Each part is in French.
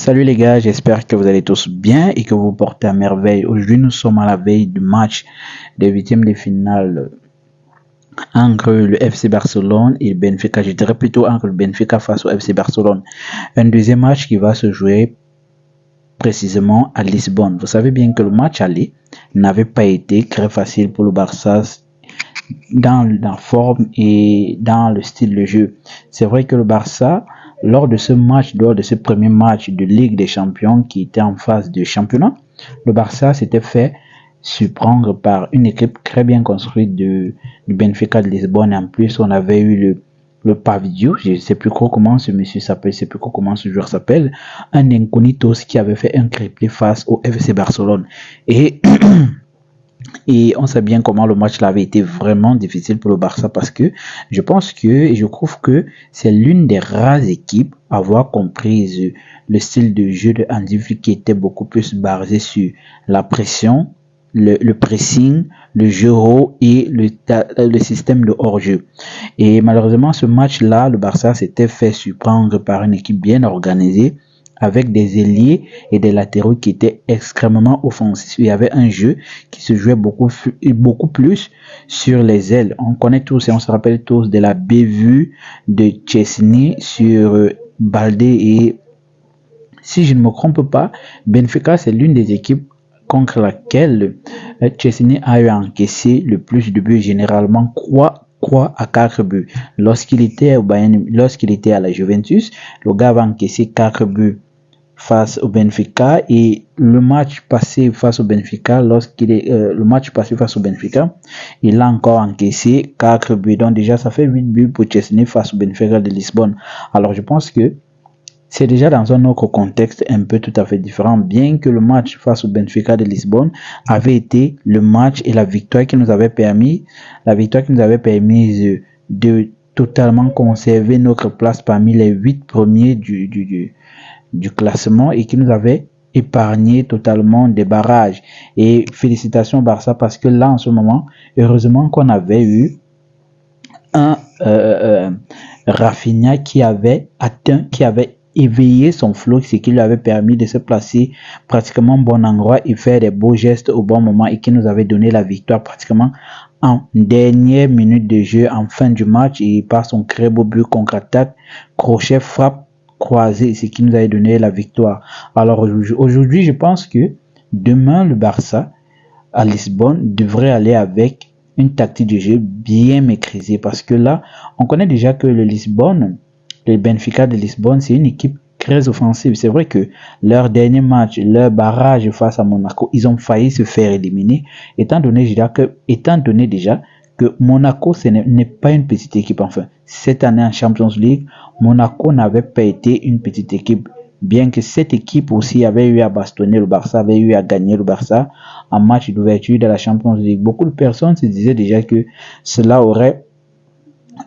Salut les gars, j'espère que vous allez tous bien et que vous portez à merveille. Aujourd'hui, nous sommes à la veille du match des huitièmes de finale entre le FC Barcelone et le Benfica. Je dirais plutôt entre le Benfica face au FC Barcelone. Un deuxième match qui va se jouer précisément à Lisbonne. Vous savez bien que le match aller n'avait pas été très facile pour le Barça dans la forme et dans le style de jeu. C'est vrai que le Barça, lors de ce premier match de Ligue des Champions qui était en phase de championnat, le Barça s'était fait surprendre par une équipe très bien construite du Benfica de Lisbonne. En plus, on avait eu le Pavidio, je ne sais plus comment ce monsieur s'appelle, je ne sais plus comment ce joueur s'appelle, un Incognitos qui avait fait un triplé face au FC Barcelone. Et on sait bien comment le match là avait été vraiment difficile pour le Barça parce que je trouve que c'est l'une des rares équipes à avoir compris le style de jeu de Hansi Flick qui était beaucoup plus basé sur la pression, le pressing, le jeu haut et le système de hors-jeu. Et malheureusement, ce match-là, le Barça s'était fait surprendre par une équipe bien organisée, avec des ailiers et des latéraux qui étaient extrêmement offensifs. Il y avait un jeu qui se jouait beaucoup plus sur les ailes. On connaît tous et on se rappelle tous de la bévue de Chesney sur Balde, et si je ne me trompe pas, Benfica, c'est l'une des équipes contre laquelle Chesney a eu encaissé le plus de buts, généralement 3 à 4 buts. Lorsqu'il était au Bayern, lorsqu'il était à la Juventus, le gars va encaisser 4 buts face au Benfica, et le match passé face au Benfica, il a encore encaissé 4 buts. Donc déjà, ça fait 8 buts pour Chesney face au Benfica de Lisbonne. Alors je pense que c'est déjà dans un autre contexte un peu tout à fait différent, bien que le match face au Benfica de Lisbonne avait été le match et la victoire qui nous avait permis de totalement conserver notre place parmi les 8 premiers du classement et qui nous avait épargné totalement des barrages. Et félicitations Barça, parce que là en ce moment, heureusement qu'on avait eu un Rafinha qui avait éveillé son flot, ce qui lui avait permis de se placer pratiquement au bon endroit et faire des beaux gestes au bon moment, et qui nous avait donné la victoire pratiquement en dernière minute de jeu, en fin du match, et par son très beau but contre-attaque, crochet, frappe croisé, ce qui nous avait donné la victoire. Alors aujourd'hui, je pense que demain, le Barça à Lisbonne devrait aller avec une tactique de jeu bien maîtrisée, parce que là, on connaît déjà que le Benfica de Lisbonne, c'est une équipe très offensive. C'est vrai que leur dernier match, leur barrage face à Monaco, ils ont failli se faire éliminer, étant donné déjà que Monaco n'est pas une petite équipe. Enfin, cette année en Champions League, Monaco n'avait pas été une petite équipe, bien que cette équipe aussi avait eu à bastonner le Barça, avait eu à gagner le Barça en match d'ouverture de la Champions League. Beaucoup de personnes se disaient déjà que cela aurait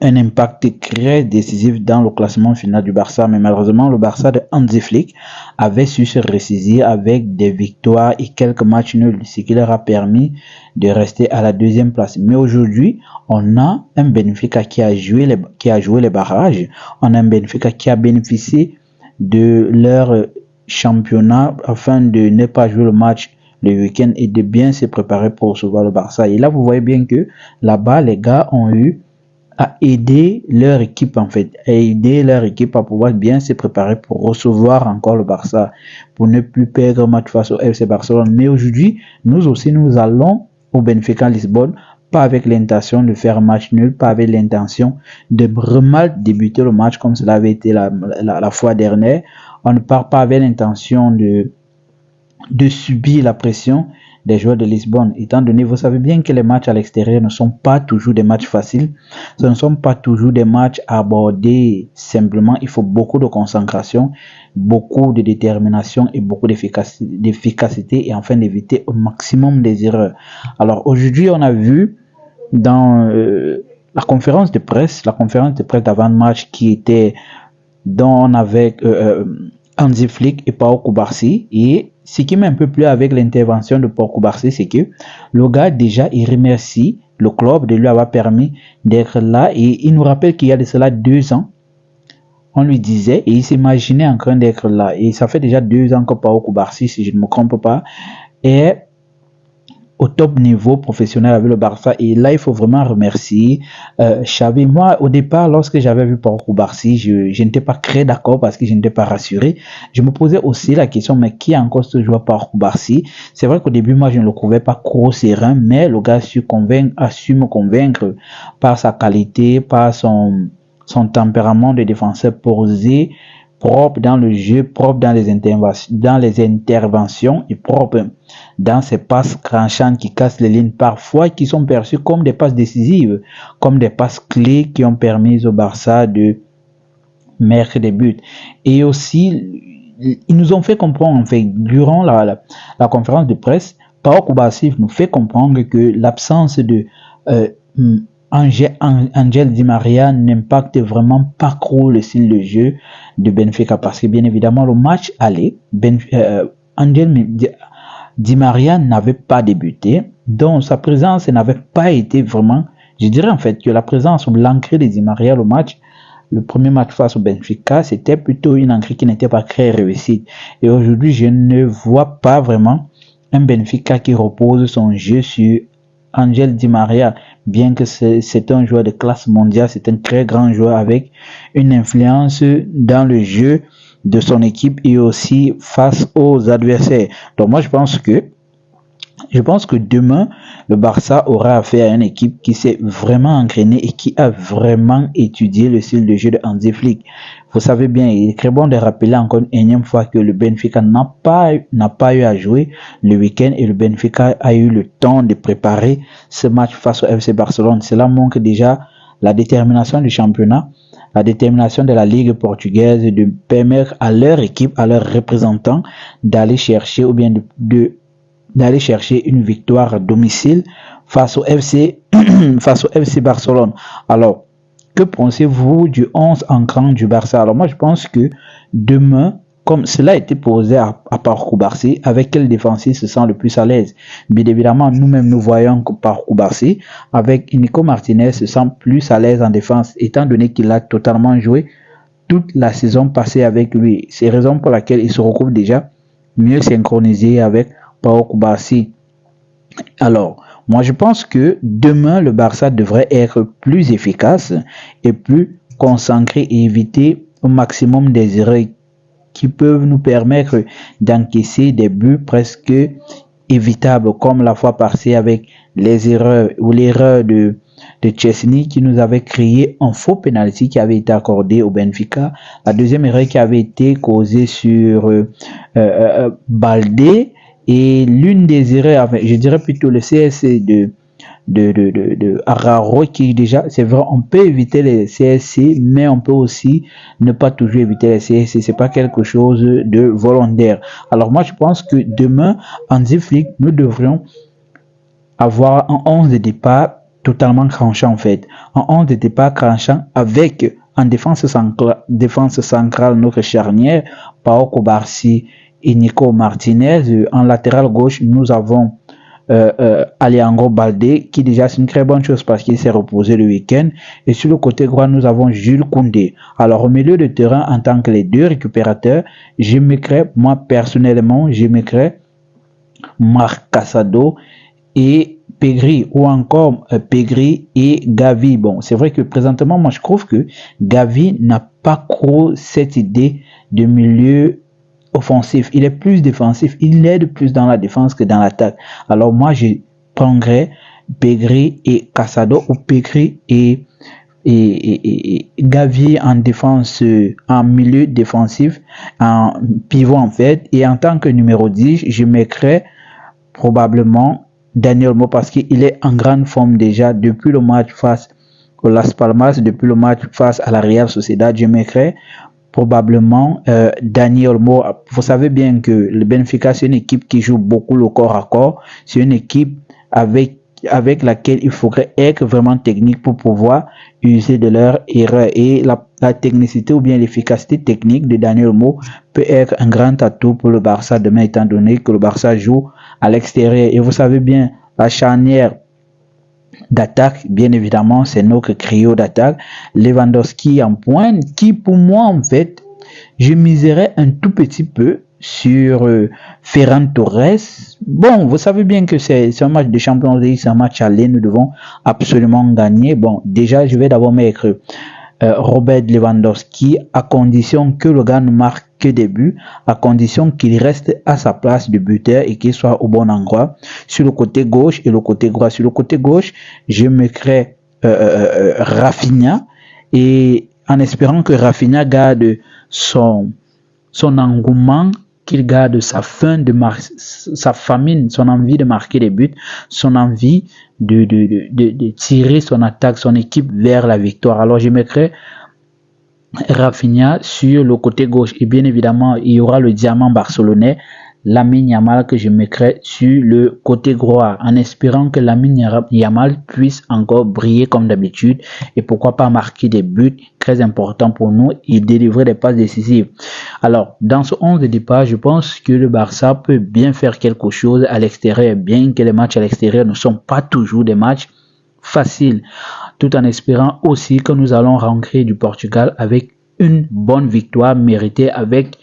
un impact très décisif dans le classement final du Barça, mais malheureusement le Barça de Hansi Flick avait su se ressaisir avec des victoires et quelques matchs nuls, ce qui leur a permis de rester à la deuxième place. Mais aujourd'hui, on a un Benfica qui a joué les barrages, on a un Benfica qui a bénéficié de leur championnat afin de ne pas jouer le match le week-end et de bien se préparer pour recevoir le Barça. Et là, vous voyez bien que là-bas, les gars ont eu à aider leur équipe à pouvoir bien se préparer pour recevoir encore le Barça, pour ne plus perdre un match face au FC Barcelone. Mais aujourd'hui, nous aussi, nous allons au Benfica Lisbonne, pas avec l'intention de faire un match nul, pas avec l'intention de vraiment débuter le match comme cela avait été la fois dernière. On ne part pas avec l'intention de subir la pression des joueurs de Lisbonne, étant donné, vous savez bien que les matchs à l'extérieur ne sont pas toujours des matchs faciles, ce ne sont pas toujours des matchs abordés simplement. Il faut beaucoup de concentration, beaucoup de détermination et beaucoup d'efficacité, et enfin d'éviter au maximum des erreurs. Alors aujourd'hui, on a vu dans la conférence de presse d'avant-match qui était dont avec Hansi Flick et Pau Cubarsí, et ce qui m'a un peu plu avec l'intervention de Pau Cubarsí, c'est que le gars déjà il remercie le club de lui avoir permis d'être là, et il nous rappelle qu'il y a de cela 2 ans, on lui disait, et il s'imaginait en train d'être là. Et ça fait déjà 2 ans que Pao Koubarsi, si je ne me trompe pas, est au top niveau professionnel avec le Barça. Et là, il faut vraiment remercier Xavi. Moi, au départ, lorsque j'avais vu Pau Koubarsi, je n'étais pas très d'accord parce que je n'étais pas rassuré. Je me posais aussi la question, mais qui est encore ce joueur Pau Koubarsi? C'est vrai qu'au début, moi, je ne le trouvais pas trop serein, mais le gars a su me convaincre par sa qualité, par son tempérament de défenseur posé, propre dans le jeu, propre dans les interventions et propre dans ces passes tranchantes qui cassent les lignes parfois, qui sont perçues comme des passes décisives, comme des passes clés qui ont permis au Barça de mettre des buts. Et aussi, ils nous ont fait comprendre, en fait, durant la conférence de presse, Pau Koubarsi nous fait comprendre que l'absence de Angel Di Maria n'impacte vraiment pas trop le style de jeu de Benfica parce que bien évidemment le match allait, Angel Di Maria n'avait pas débuté, donc sa présence n'avait pas été vraiment, je dirais en fait que la présence ou l'entrée de Di Maria le premier match face au Benfica, c'était plutôt une entrée qui n'était pas très réussie. Et aujourd'hui, je ne vois pas vraiment un Benfica qui repose son jeu sur Angel Di Maria, bien que c'est un joueur de classe mondiale, c'est un très grand joueur avec une influence dans le jeu de son équipe et aussi face aux adversaires. Donc moi je pense que demain le Barça aura affaire à une équipe qui s'est vraiment entraînée et qui a vraiment étudié le style de jeu de Hansi Flick. Vous savez bien, il est très bon de rappeler encore une énième fois que le Benfica n'a pas eu à jouer le week-end et le Benfica a eu le temps de préparer ce match face au FC Barcelone. Cela montre déjà la détermination du championnat, la détermination de la Ligue portugaise de permettre à leur équipe, à leurs représentants d'aller chercher ou bien d'aller chercher une victoire à domicile face au FC Barcelone. Alors, que pensez-vous du 11 en grand du Barça? Alors moi je pense que demain, comme cela a été posé à Pau Koubarsi, avec quel défensif se sent le plus à l'aise? Bien évidemment, nous-mêmes nous voyons que Pau Koubarsi, avec Nico Martinez, se sent plus à l'aise en défense, étant donné qu'il a totalement joué toute la saison passée avec lui. C'est la raison pour laquelle il se retrouve déjà mieux synchronisé avec Pau Koubarsi. Alors, moi je pense que demain le Barça devrait être plus efficace et plus concentré et éviter au maximum des erreurs qui peuvent nous permettre d'encaisser des buts presque évitables comme la fois passée avec les erreurs ou l'erreur de Chesney qui nous avait créé un faux penalty qui avait été accordé au Benfica. La deuxième erreur qui avait été causée sur Baldé. Et l'une des erreurs, je dirais plutôt le CSC de Araro qui déjà, c'est vrai, on peut éviter les CSC, mais on peut aussi ne pas toujours éviter les CSC. C'est pas quelque chose de volontaire. Alors moi, je pense que demain, Hansi Flick, nous devrions avoir un 11 de départ totalement tranchant en fait. Un 11 de départ tranchant avec en défense centrale notre charnière, Pau Koubarsi et Nico Martinez. En latéral gauche, nous avons Alejandro Baldé, qui déjà c'est une très bonne chose parce qu'il s'est reposé le week-end. Et sur le côté droit, nous avons Jules Koundé. Alors, au milieu de terrain, en tant que les deux récupérateurs, moi personnellement, Marc Casado et Pedri, ou encore Pedri et Gavi. Bon, c'est vrai que présentement, moi je trouve que Gavi n'a pas trop cette idée de milieu offensif, il est plus défensif, il aide plus dans la défense que dans l'attaque. Alors moi je prendrais Pedri et Casado ou Pedri et Gavi en défense, en milieu défensif, en pivot en fait, et en tant que numéro 10, je mettrais probablement Daniel Olmo parce qu'il est en grande forme déjà depuis le match face au Las Palmas, depuis le match face à la Real Sociedad. Je mettrais probablement Daniel Olmo. Vous savez bien que le Benfica, c'est une équipe qui joue beaucoup le corps à corps. C'est une équipe avec laquelle il faudrait être vraiment technique pour pouvoir user de leur erreur. Et la technicité ou bien l'efficacité technique de Daniel Olmo peut être un grand atout pour le Barça demain, étant donné que le Barça joue à l'extérieur. Et vous savez bien, la charnière d'attaque, bien évidemment, c'est notre trio d'attaque. Lewandowski en pointe, qui pour moi, en fait, je miserais un tout petit peu sur Ferran Torres. Bon, vous savez bien que c'est un match de Champions League, c'est un match aller, nous devons absolument gagner. Bon, déjà, je vais d'abord mettre Robert Lewandowski, à condition que le gars ne marque que des buts, à condition qu'il reste à sa place de buteur et qu'il soit au bon endroit, sur le côté gauche et le côté droit. Sur le côté gauche, je mettrai Rafinha, et en espérant que Rafinha garde son engouement, qu'il garde sa sa famine, son envie de marquer des buts, son envie de tirer son attaque, son équipe vers la victoire. Alors je mettrai Rafinha sur le côté gauche, et bien évidemment il y aura le diamant barcelonais Lamine Yamal que je mettrai sur le côté droit, en espérant que Lamine Yamal puisse encore briller comme d'habitude et pourquoi pas marquer des buts très importants pour nous et délivrer des passes décisives. Alors, dans ce 11 de départ, je pense que le Barça peut bien faire quelque chose à l'extérieur, bien que les matchs à l'extérieur ne sont pas toujours des matchs faciles, tout en espérant aussi que nous allons rentrer du Portugal avec une bonne victoire méritée, avec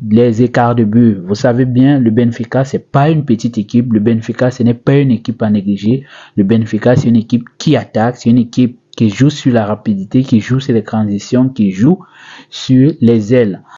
les écarts de but. Vous savez bien, le Benfica, c'est pas une petite équipe. Le Benfica, ce n'est pas une équipe à négliger. Le Benfica, c'est une équipe qui attaque, c'est une équipe qui joue sur la rapidité, qui joue sur les transitions, qui joue sur les ailes.